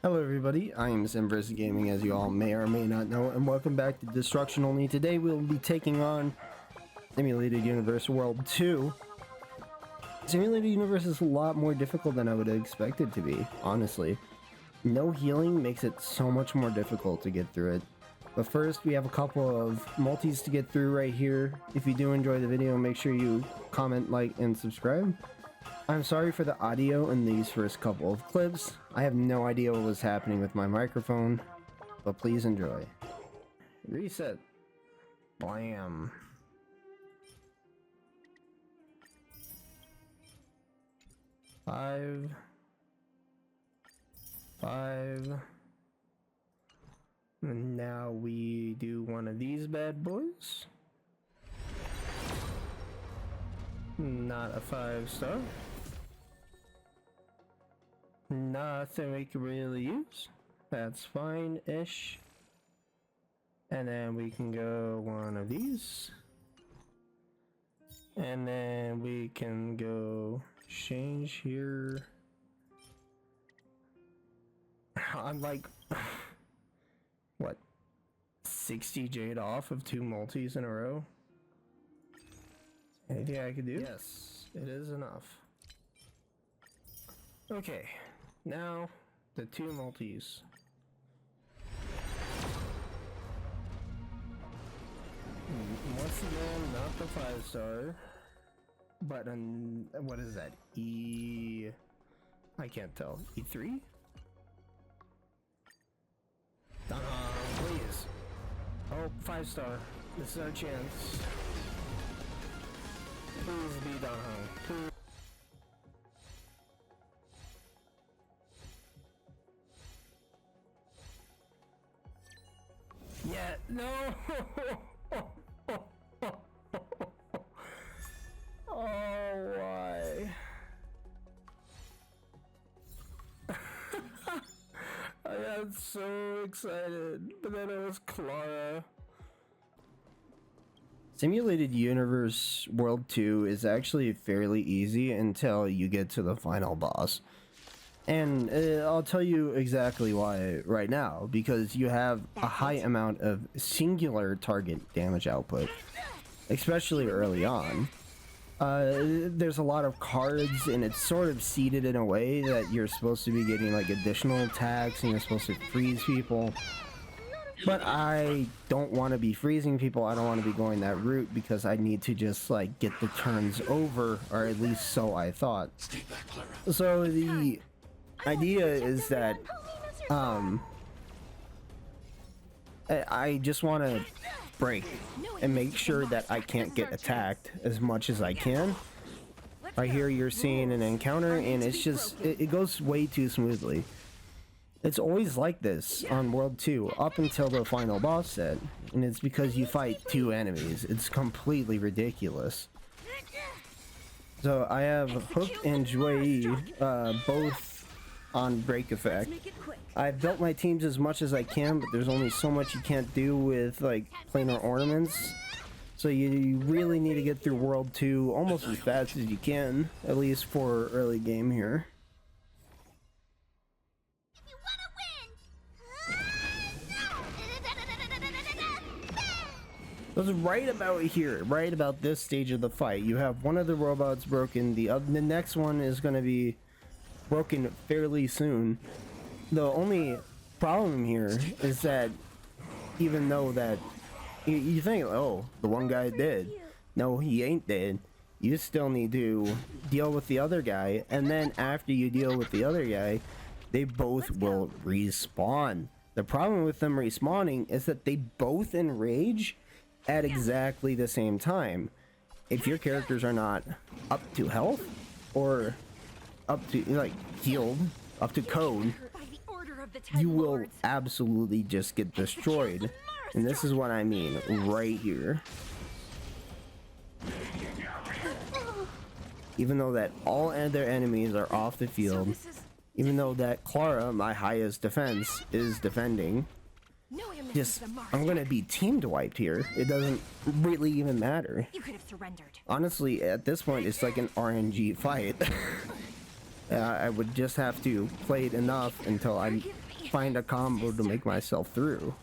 Hello everybody, I am SinVsGaming, as you all may or may not know, and welcome back to Destruction Only. Today we'll be taking on Simulated Universe World 2. Simulated Universe is a lot more difficult than I would have expected to be, honestly. No healing makes it so much more difficult to get through it. But first, we have a couple of multis to get through right here. If you do enjoy the video, make sure you comment, like, and subscribe. I'm sorry for the audio in these first couple of clips. I have no idea what was happening with my microphone, but please enjoy. Reset. Blam. Five. And now we do one of these bad boys. Not a 5-star. Nothing we can really use. That's fine-ish. And then we can go one of these. And then we can go change here. I'm like, what, 60 jade off of 2 multis in a row? Anything I could do? Yes, it is enough. Okay, now the 2 multis. Once again, not the 5-star, but what is that? I can't tell. E3? Please. Oh, 5-star. This is our chance. Please be Donghung. Yeah, no! Oh, why? I got so excited, but then it was Clara. Simulated Universe World 2 is actually fairly easy until you get to the final boss. And I'll tell you exactly why right now, because you have a high amount of singular target damage output, especially early on. There's a lot of cards, and it's sort of seeded in a way that you're supposed to be getting like additional attacks and you're supposed to freeze people. But I don't want to be freezing people. I don't want to be going that route because I need to just like get the turns over, or at least so I thought. So the idea is that I just want to break and make sure that I can't get attacked as much as I can. Right here you're seeing an encounter, and it's just it goes way too smoothly. It's always like this on World 2 up until the final boss set, and it's because you fight 2 enemies. It's completely ridiculous. So I have Hook and Jui both on break effect. I've built my teams as much as I can, but there's only so much you can't do with like planar ornaments. So you really need to get through World 2 almost as fast as you can, at least for early game here. That's right about here, right about this stage of the fight. You have one of the robots broken, the next one is going to be broken fairly soon. The only problem here is that even though that you think, oh, the one guy dead. No, he ain't dead. You still need to deal with the other guy, and then after you deal with the other guy, they both will respawn. The problem with them respawning is that they both enrage at exactly the same time. If your characters are not up to health or up to like healed, up to code, you will absolutely just get destroyed. And this is what I mean right here. Even though that all other enemies are off the field, even though that Clara, my highest defense, is defending, I'm gonna be teamed wiped here. It doesn't really even matter. You could have surrendered. Honestly, at this point, it's like an RNG fight. I would just have to play it enough until I find a combo to make myself through.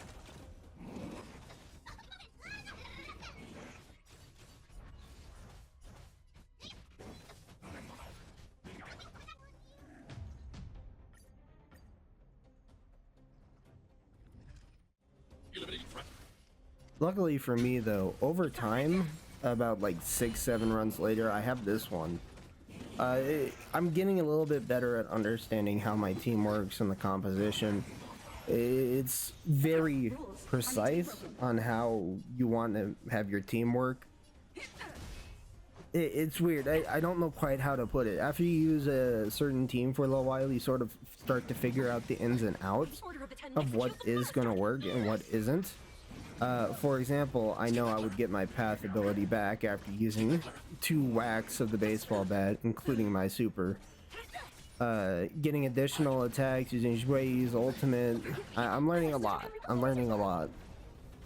Luckily for me though, over time, about like 6-7 runs later, I have this one. I'm getting a little bit better at understanding how my team works and the composition. It's very precise on how you want to have your team work. It's weird. I don't know quite how to put it. After you use a certain team for a little while, you sort of start to figure out the ins and outs of what is going to work and what isn't. For example, I know I would get my path ability back after using 2 whacks of the baseball bat, including my super. Getting additional attacks using Shui's ultimate. I'm learning a lot. I'm learning a lot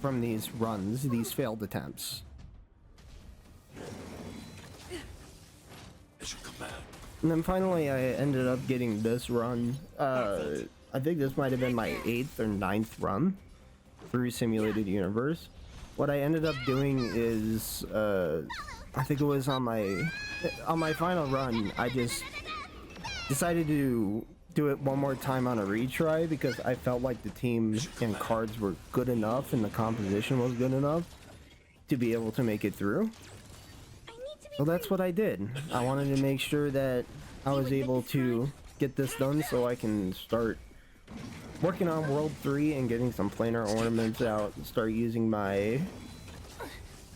from these runs, these failed attempts. And then finally I ended up getting this run. I think this might have been my 8th or 9th run through Simulated Universe. What I ended up doing is, I think it was on my final run, I just decided to do it one more time on a retry because I felt like the team and cards were good enough and the composition was good enough to be able to make it through. So that's what I did. I wanted to make sure that I was able to get this done so I can start working on World 3 and getting some planar ornaments out and start using my...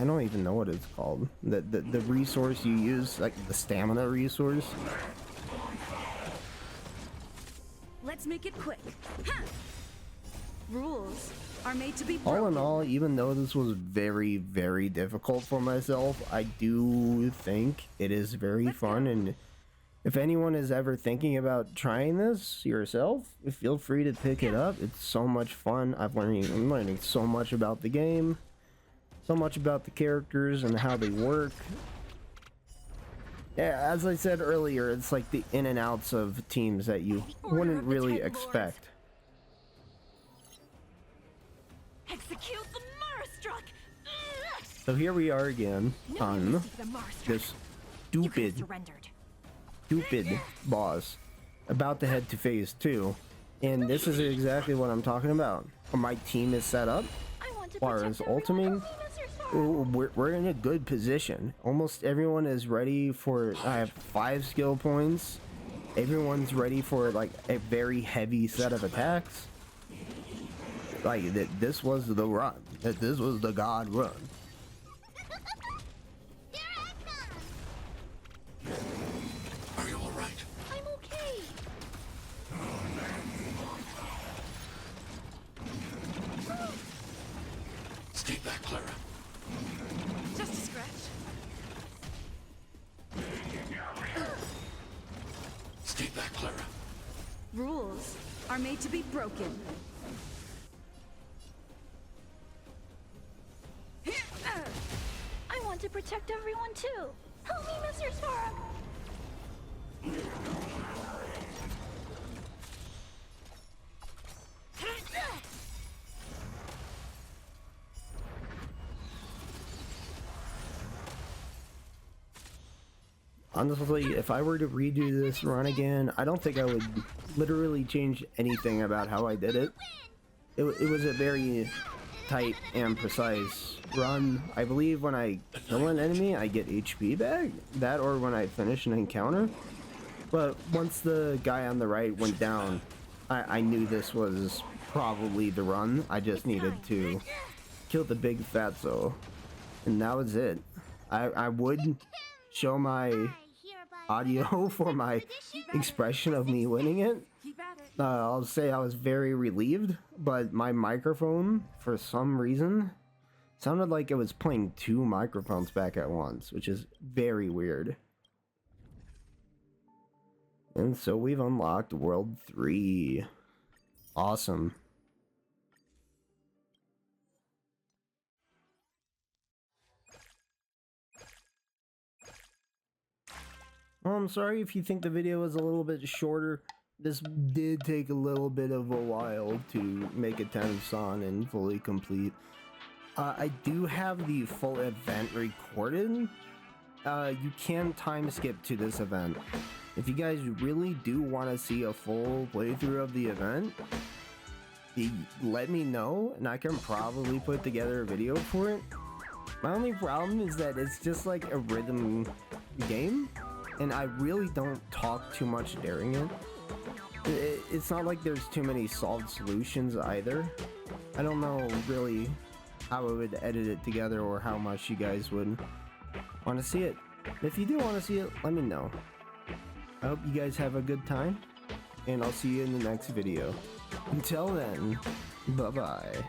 I don't even know what it's called. The resource you use, like the stamina resource. Let's make it quick. Ha! Rules are made to be broken. All in all, even though this was very, very difficult for myself, I do think it is very fun, and if anyone is ever thinking about trying this yourself, feel free to pick it up. It's so much fun. I'm learning so much about the game, so much about the characters and how they work. Yeah, as I said earlier, it's like the in and outs of teams that you wouldn't really expect. Execute the Marastruck. So here we are again on this stupid boss, about to head to phase 2, and this is exactly what I'm talking about. My team is set up, as far as ultimate, we're in a good position. Almost everyone is ready for, I have 5 skill points, everyone's ready for like a very heavy set of attacks. Like, this was the run, this was the god run. Are you all right? I'm okay. Stay back, Clara. Just a scratch. Stay back, Clara. Rules are made to be broken. I want to protect everyone too. Help me, Mr. Spark. Honestly, if I were to redo this run again, I don't think I would literally change anything about how I did it. It was a very tight and precise run. I believe when I kill an enemy, I get HP back. That or when I finish an encounter. But once the guy on the right went down, I knew this was probably the run. I just needed to kill the big fatso. And that was it. I would show my audio for my expression of me winning it. I'll say I was very relieved, but my microphone, for some reason, sounded like it was playing 2 microphones back at once, which is very weird. And so we've unlocked World 3. Awesome. Well, I'm sorry if you think the video was a little bit shorter. This did take a little bit of a while to make a 10 of San and fully complete. I do have the full event recorded. You can time skip to this event. If you guys really do want to see a full playthrough of the event, let me know and I can probably put together a video for it. My only problem is that it's just like a rhythm game and I really don't talk too much during it. It's not like there's too many solved solutions either. I don't know really how I would edit it together or how much you guys would want to see it. If you do want to see it, let me know. I hope you guys have a good time, and I'll see you in the next video. Until then, bye-bye.